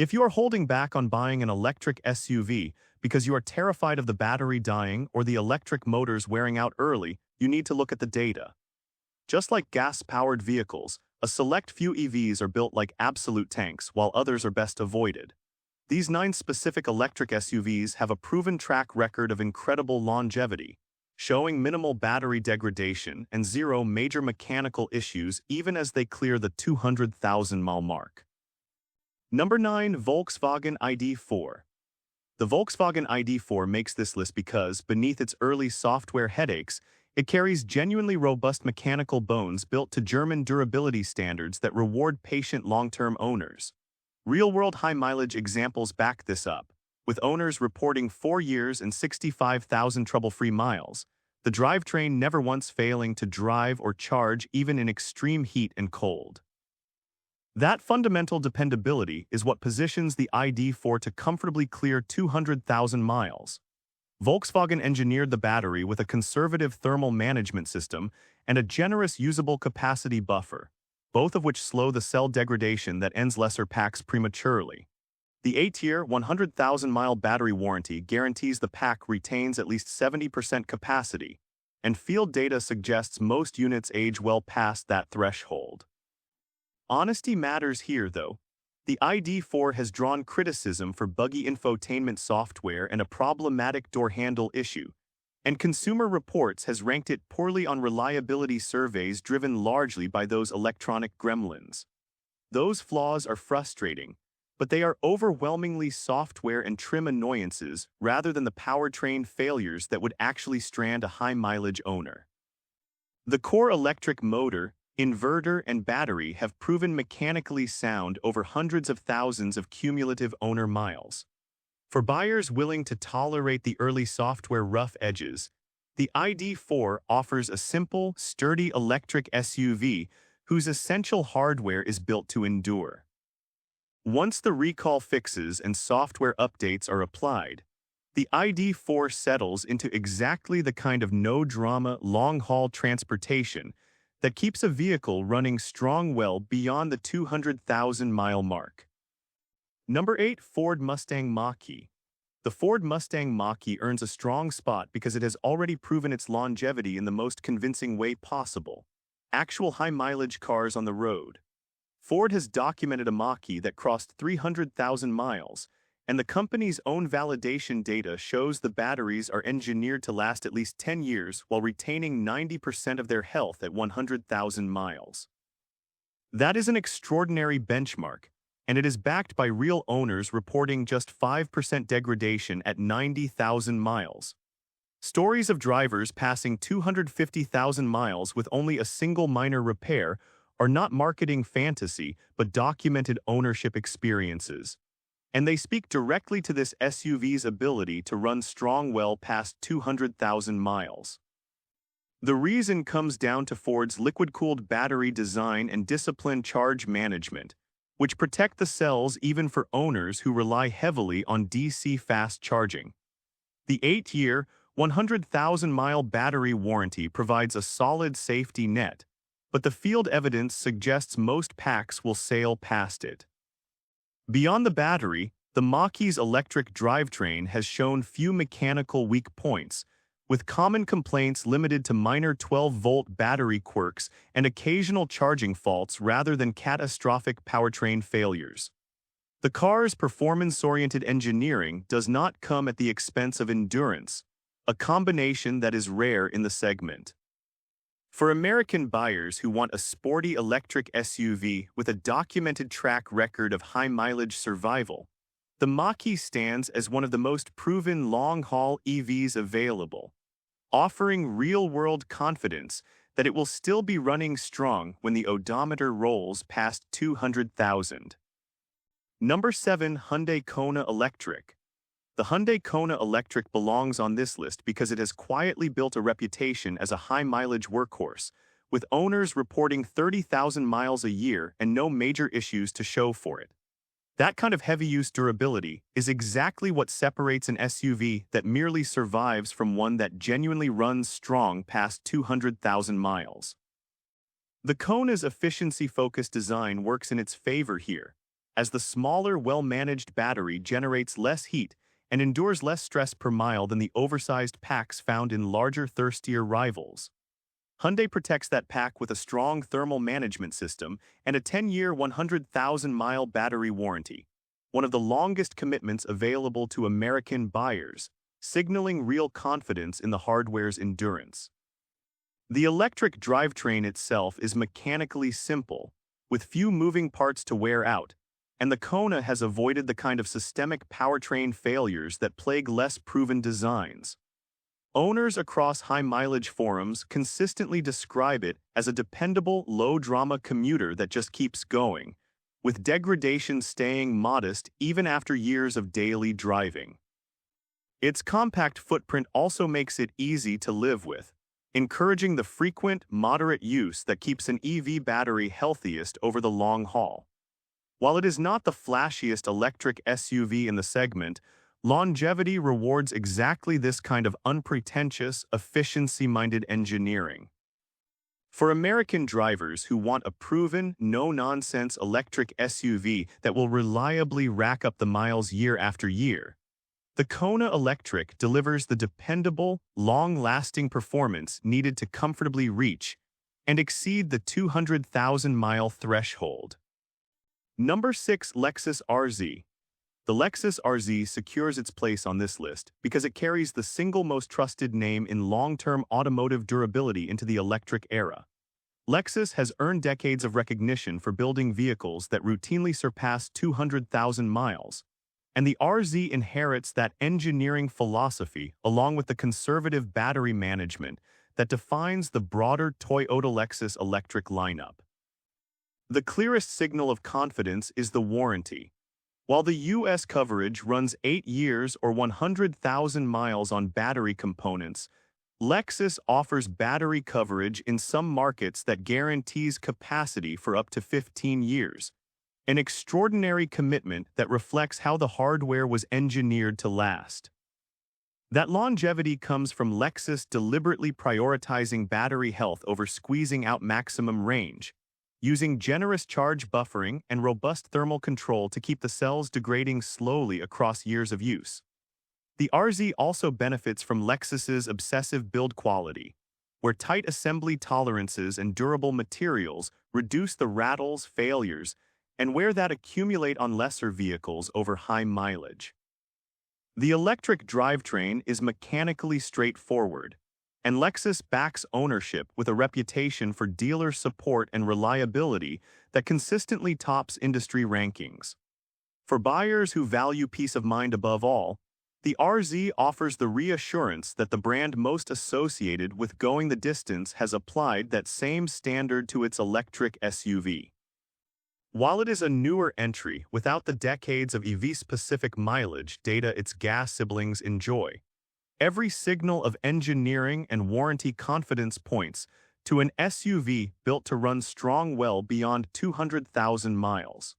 If you are holding back on buying an electric SUV because you are terrified of the battery dying or the electric motors wearing out early, you need to look at the data. Just like gas-powered vehicles, a select few EVs are built like absolute tanks while others are best avoided. These 9 specific electric SUVs have a proven track record of incredible longevity, showing minimal battery degradation and 0 major mechanical issues even as they clear the 200,000-mile mark. Number 9. Volkswagen ID.4. The Volkswagen ID.4 makes this list because, beneath its early software headaches, it carries genuinely robust mechanical bones built to German durability standards that reward patient long-term owners. Real-world high-mileage examples back this up, with owners reporting 4 years and 65,000 trouble-free miles, the drivetrain never once failing to drive or charge even in extreme heat and cold. That fundamental dependability is what positions the ID.4 to comfortably clear 200,000 miles. Volkswagen engineered the battery with a conservative thermal management system and a generous usable capacity buffer, both of which slow the cell degradation that ends lesser packs prematurely. The 8-year, 100,000-mile battery warranty guarantees the pack retains at least 70% capacity, and field data suggests most units age well past that threshold. Honesty matters here, though. The ID.4 has drawn criticism for buggy infotainment software and a problematic door handle issue, and Consumer Reports has ranked it poorly on reliability surveys driven largely by those electronic gremlins. Those flaws are frustrating, but they are overwhelmingly software and trim annoyances rather than the powertrain failures that would actually strand a high-mileage owner. The core electric motor, inverter, and battery have proven mechanically sound over hundreds of thousands of cumulative owner miles. For buyers willing to tolerate the early software rough edges, the ID.4 offers a simple, sturdy electric SUV whose essential hardware is built to endure. Once the recall fixes and software updates are applied, the ID.4 settles into exactly the kind of no-drama, long-haul transportation that keeps a vehicle running strong well beyond the 200,000-mile mark. Number 8. Ford Mustang Mach-E. The Ford Mustang Mach-E earns a strong spot because it has already proven its longevity in the most convincing way possible: actual high-mileage cars on the road. Ford has documented a Mach-E that crossed 300,000 miles, and the company's own validation data shows the batteries are engineered to last at least 10 years while retaining 90% of their health at 100,000 miles. That is an extraordinary benchmark, and it is backed by real owners reporting just 5% degradation at 90,000 miles. Stories of drivers passing 250,000 miles with only a single minor repair are not marketing fantasy but documented ownership experiences. And they speak directly to this SUV's ability to run strong well past 200,000 miles. The reason comes down to Ford's liquid-cooled battery design and disciplined charge management, which protect the cells even for owners who rely heavily on DC fast charging. The 8-year, 100,000-mile battery warranty provides a solid safety net, but the field evidence suggests most packs will sail past it. Beyond the battery, the Mach-E's electric drivetrain has shown few mechanical weak points, with common complaints limited to minor 12-volt battery quirks and occasional charging faults rather than catastrophic powertrain failures. The car's performance-oriented engineering does not come at the expense of endurance, a combination that is rare in the segment. For American buyers who want a sporty electric SUV with a documented track record of high-mileage survival, the Mach-E stands as one of the most proven long-haul EVs available, offering real-world confidence that it will still be running strong when the odometer rolls past 200,000. Number 7. Hyundai Kona Electric. The Hyundai Kona Electric belongs on this list because it has quietly built a reputation as a high-mileage workhorse, with owners reporting 30,000 miles a year and no major issues to show for it. That kind of heavy-use durability is exactly what separates an SUV that merely survives from one that genuinely runs strong past 200,000 miles. The Kona's efficiency-focused design works in its favor here, as the smaller, well-managed battery generates less heat and endures less stress per mile than the oversized packs found in larger, thirstier rivals. Hyundai protects that pack with a strong thermal management system and a 10-year, 100,000-mile battery warranty, one of the longest commitments available to American buyers, signaling real confidence in the hardware's endurance. The electric drivetrain itself is mechanically simple, with few moving parts to wear out, and the Kona has avoided the kind of systemic powertrain failures that plague less proven designs. Owners across high-mileage forums consistently describe it as a dependable, low-drama commuter that just keeps going, with degradation staying modest even after years of daily driving. Its compact footprint also makes it easy to live with, encouraging the frequent, moderate use that keeps an EV battery healthiest over the long haul. While it is not the flashiest electric SUV in the segment, longevity rewards exactly this kind of unpretentious, efficiency-minded engineering. For American drivers who want a proven, no-nonsense electric SUV that will reliably rack up the miles year after year, the Kona Electric delivers the dependable, long-lasting performance needed to comfortably reach and exceed the 200,000-mile threshold. Number 6. Lexus RZ. The Lexus RZ secures its place on this list because it carries the single most trusted name in long-term automotive durability into the electric era. Lexus has earned decades of recognition for building vehicles that routinely surpass 200,000 miles, and the RZ inherits that engineering philosophy along with the conservative battery management that defines the broader Toyota Lexus electric lineup. The clearest signal of confidence is the warranty. While the U.S. coverage runs 8 years or 100,000 miles on battery components, Lexus offers battery coverage in some markets that guarantees capacity for up to 15 years, an extraordinary commitment that reflects how the hardware was engineered to last. That longevity comes from Lexus deliberately prioritizing battery health over squeezing out maximum range, using generous charge buffering and robust thermal control to keep the cells degrading slowly across years of use. The RZ also benefits from Lexus's obsessive build quality, where tight assembly tolerances and durable materials reduce the rattles, failures, and wear that accumulate on lesser vehicles over high mileage. The electric drivetrain is mechanically straightforward, and Lexus backs ownership with a reputation for dealer support and reliability that consistently tops industry rankings. For buyers who value peace of mind above all, the RZ offers the reassurance that the brand most associated with going the distance has applied that same standard to its electric SUV. While it is a newer entry without the decades of EV-specific mileage data its gas siblings enjoy, every signal of engineering and warranty confidence points to an SUV built to run strong well beyond 200,000 miles.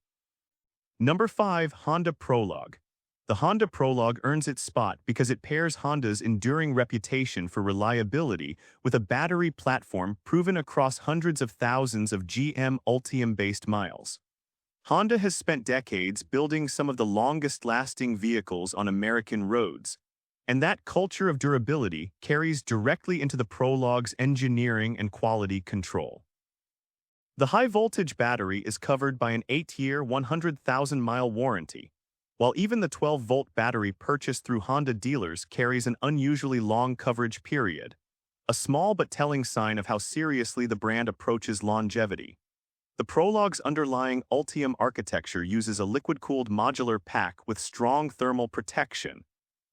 Number 5. Honda Prologue. The Honda Prologue earns its spot because it pairs Honda's enduring reputation for reliability with a battery platform proven across hundreds of thousands of GM Ultium-based miles. Honda has spent decades building some of the longest-lasting vehicles on American roads, and that culture of durability carries directly into the Prologue's engineering and quality control. The high-voltage battery is covered by an 8-year, 100,000-mile warranty, while even the 12-volt battery purchased through Honda dealers carries an unusually long coverage period, a small but telling sign of how seriously the brand approaches longevity. The Prologue's underlying Ultium architecture uses a liquid-cooled modular pack with strong thermal protection,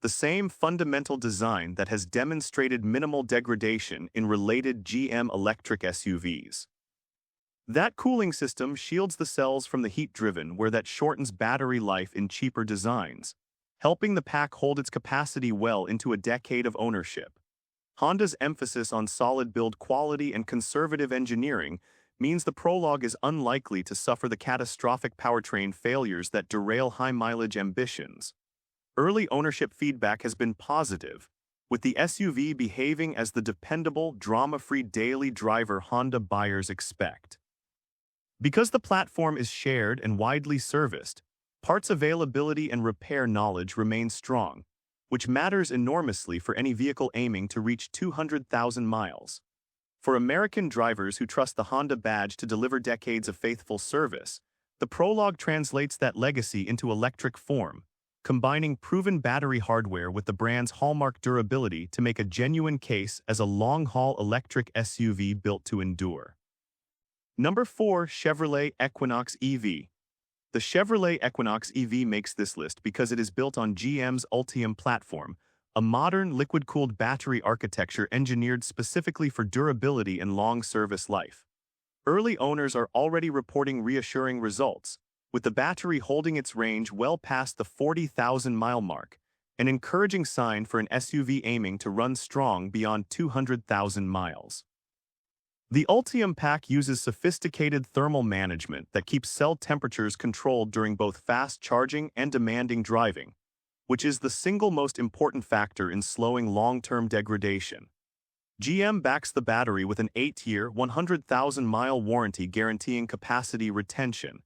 the same fundamental design that has demonstrated minimal degradation in related GM electric SUVs. That cooling system shields the cells from the heat driven where that shortens battery life in cheaper designs, helping the pack hold its capacity well into a decade of ownership. Honda's emphasis on solid build quality and conservative engineering means the Prologue is unlikely to suffer the catastrophic powertrain failures that derail high-mileage ambitions. Early ownership feedback has been positive, with the SUV behaving as the dependable, drama-free daily driver Honda buyers expect. Because the platform is shared and widely serviced, parts availability and repair knowledge remain strong, which matters enormously for any vehicle aiming to reach 200,000 miles. For American drivers who trust the Honda badge to deliver decades of faithful service, the Prologue translates that legacy into electric form, combining proven battery hardware with the brand's hallmark durability to make a genuine case as a long-haul electric SUV built to endure. Number 4. Chevrolet Equinox EV. The Chevrolet Equinox EV makes this list because it is built on GM's Ultium platform, a modern liquid-cooled battery architecture engineered specifically for durability and long service life. Early owners are already reporting reassuring results, with the battery holding its range well past the 40,000-mile mark, an encouraging sign for an SUV aiming to run strong beyond 200,000 miles. The Ultium pack uses sophisticated thermal management that keeps cell temperatures controlled during both fast charging and demanding driving, which is the single most important factor in slowing long-term degradation. GM backs the battery with an 8-year, 100,000-mile warranty guaranteeing capacity retention,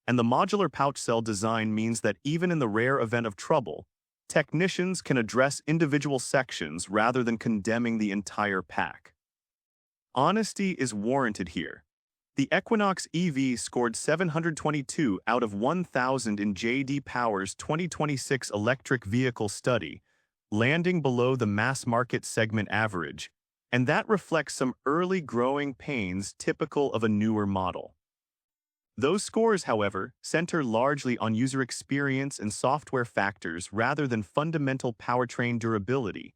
and the modular pouch cell design means that even in the rare event of trouble, technicians can address individual sections rather than condemning the entire pack. Honesty is warranted here. The Equinox EV scored 722 out of 1,000 in J.D. Power's 2026 electric vehicle study, landing below the mass-market segment average, and that reflects some early growing pains typical of a newer model. Those scores, however, center largely on user experience and software factors rather than fundamental powertrain durability,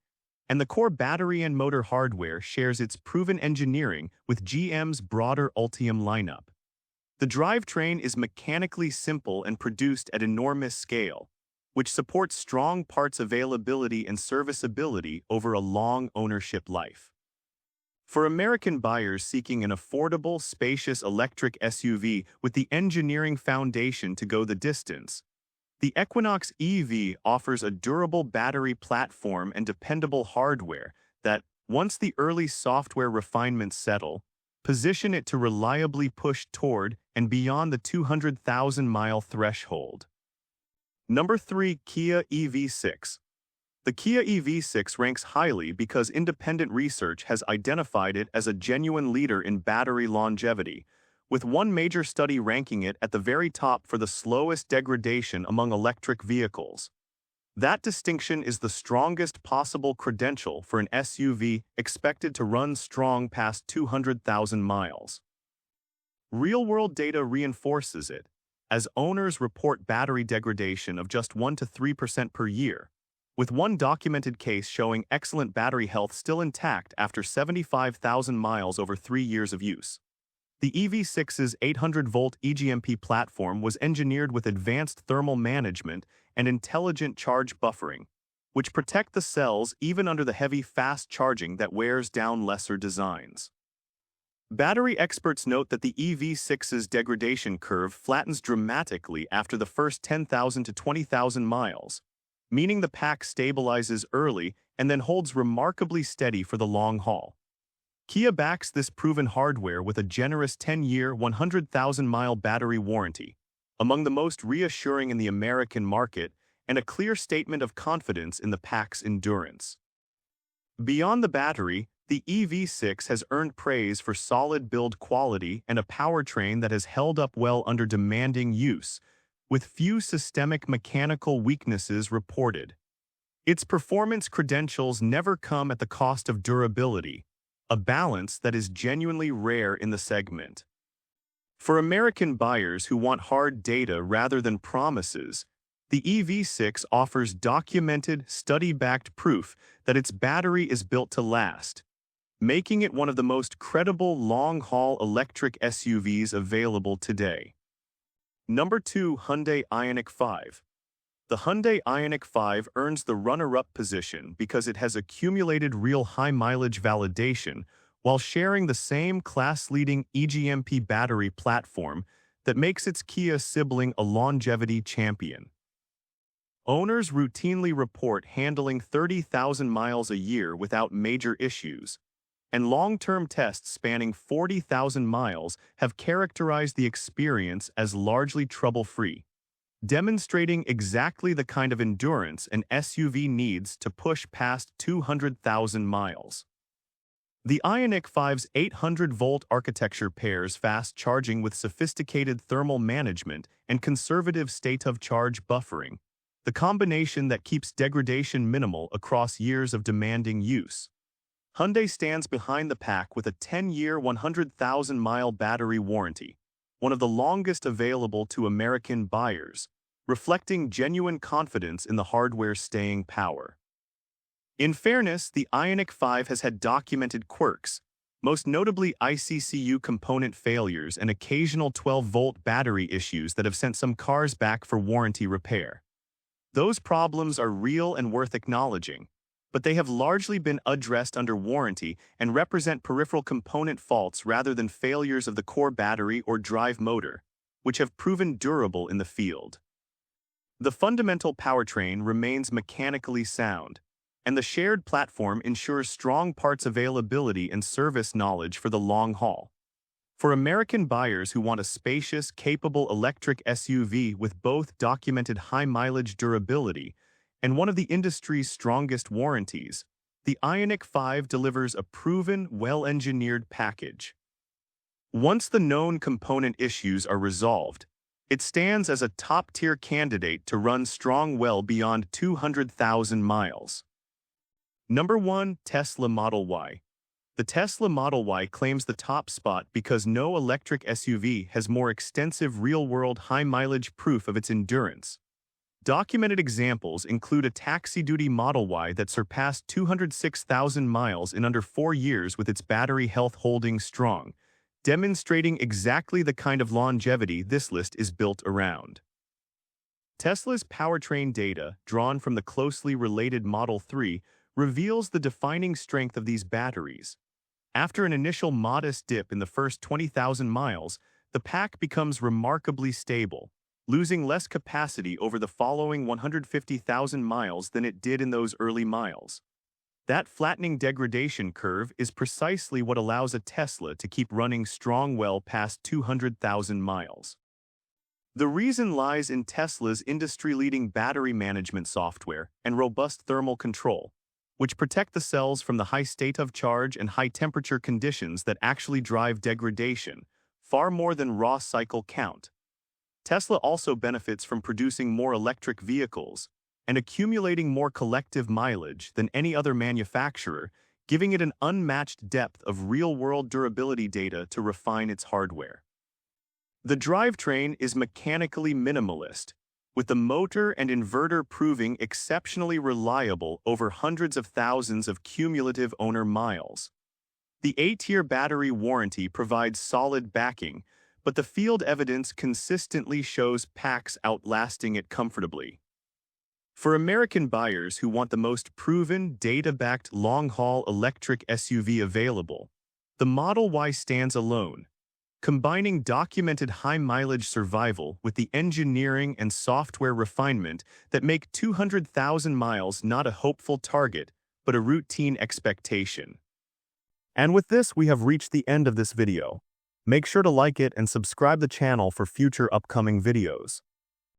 and the core battery and motor hardware shares its proven engineering with GM's broader Ultium lineup. The drivetrain is mechanically simple and produced at enormous scale, which supports strong parts availability and serviceability over a long ownership life. For American buyers seeking an affordable, spacious electric SUV with the engineering foundation to go the distance, the Equinox EV offers a durable battery platform and dependable hardware that, once the early software refinements settle, position it to reliably push toward and beyond the 200,000-mile threshold. Number 3. Kia EV6. The Kia EV6 ranks highly because independent research has identified it as a genuine leader in battery longevity, with one major study ranking it at the very top for the slowest degradation among electric vehicles. That distinction is the strongest possible credential for an SUV expected to run strong past 200,000 miles. Real-world data reinforces it, as owners report battery degradation of just 1 to 3% per year, with one documented case showing excellent battery health still intact after 75,000 miles over 3 years of use. The EV6's 800-volt EGMP platform was engineered with advanced thermal management and intelligent charge buffering, which protect the cells even under the heavy fast charging that wears down lesser designs. Battery experts note that the EV6's degradation curve flattens dramatically after the first 10,000 to 20,000 miles, meaning the pack stabilizes early and then holds remarkably steady for the long haul. Kia backs this proven hardware with a generous 10-year, 100,000-mile battery warranty, among the most reassuring in the American market, and a clear statement of confidence in the pack's endurance. Beyond the battery, the EV6 has earned praise for solid build quality and a powertrain that has held up well under demanding use, with few systemic mechanical weaknesses reported. Its performance credentials never come at the cost of durability, a balance that is genuinely rare in the segment. For American buyers who want hard data rather than promises, the EV6 offers documented, study-backed proof that its battery is built to last, making it one of the most credible long-haul electric SUVs available today. Number 2. Hyundai Ioniq 5. The Hyundai Ioniq 5 earns the runner-up position because it has accumulated real high-mileage validation while sharing the same class-leading EGMP battery platform that makes its Kia sibling a longevity champion. Owners routinely report handling 30,000 miles a year without major issues, and long-term tests spanning 40,000 miles have characterized the experience as largely trouble-free, demonstrating exactly the kind of endurance an SUV needs to push past 200,000 miles. The Ioniq 5's 800-volt architecture pairs fast charging with sophisticated thermal management and conservative state-of-charge buffering, the combination that keeps degradation minimal across years of demanding use. Hyundai stands behind the pack with a 10-year, 100,000-mile battery warranty, one of the longest available to American buyers, reflecting genuine confidence in the hardware's staying power. In fairness, the Ioniq 5 has had documented quirks, most notably ICCU component failures and occasional 12-volt battery issues that have sent some cars back for warranty repair. Those problems are real and worth acknowledging, but they have largely been addressed under warranty and represent peripheral component faults rather than failures of the core battery or drive motor, which have proven durable in the field. The fundamental powertrain remains mechanically sound, and the shared platform ensures strong parts availability and service knowledge for the long haul. For American buyers who want a spacious, capable electric SUV with both documented high-mileage durability and one of the industry's strongest warranties, the Ioniq 5 delivers a proven, well-engineered package. Once the known component issues are resolved, it stands as a top-tier candidate to run strong well beyond 200,000 miles. Number 1. Tesla Model Y. The Tesla Model Y claims the top spot because no electric SUV has more extensive real-world high-mileage proof of its endurance. Documented examples include a taxi-duty Model Y that surpassed 206,000 miles in under 4 years with its battery health holding strong, demonstrating exactly the kind of longevity this list is built around. Tesla's powertrain data, drawn from the closely related Model 3, reveals the defining strength of these batteries. After an initial modest dip in the first 20,000 miles, the pack becomes remarkably stable, losing less capacity over the following 150,000 miles than it did in those early miles. That flattening degradation curve is precisely what allows a Tesla to keep running strong well past 200,000 miles. The reason lies in Tesla's industry-leading battery management software and robust thermal control, which protect the cells from the high state of charge and high-temperature conditions that actually drive degradation, far more than raw cycle count. Tesla also benefits from producing more electric vehicles and accumulating more collective mileage than any other manufacturer, giving it an unmatched depth of real-world durability data to refine its hardware. The drivetrain is mechanically minimalist, with the motor and inverter proving exceptionally reliable over hundreds of thousands of cumulative owner miles. The 8-year battery warranty provides solid backing, but the field evidence consistently shows packs outlasting it comfortably. For American buyers who want the most proven, data-backed long-haul electric SUV available, the Model Y stands alone, combining documented high-mileage survival with the engineering and software refinement that make 200,000 miles not a hopeful target, but a routine expectation. And with this, we have reached the end of this video. Make sure to like it and subscribe the channel for future upcoming videos.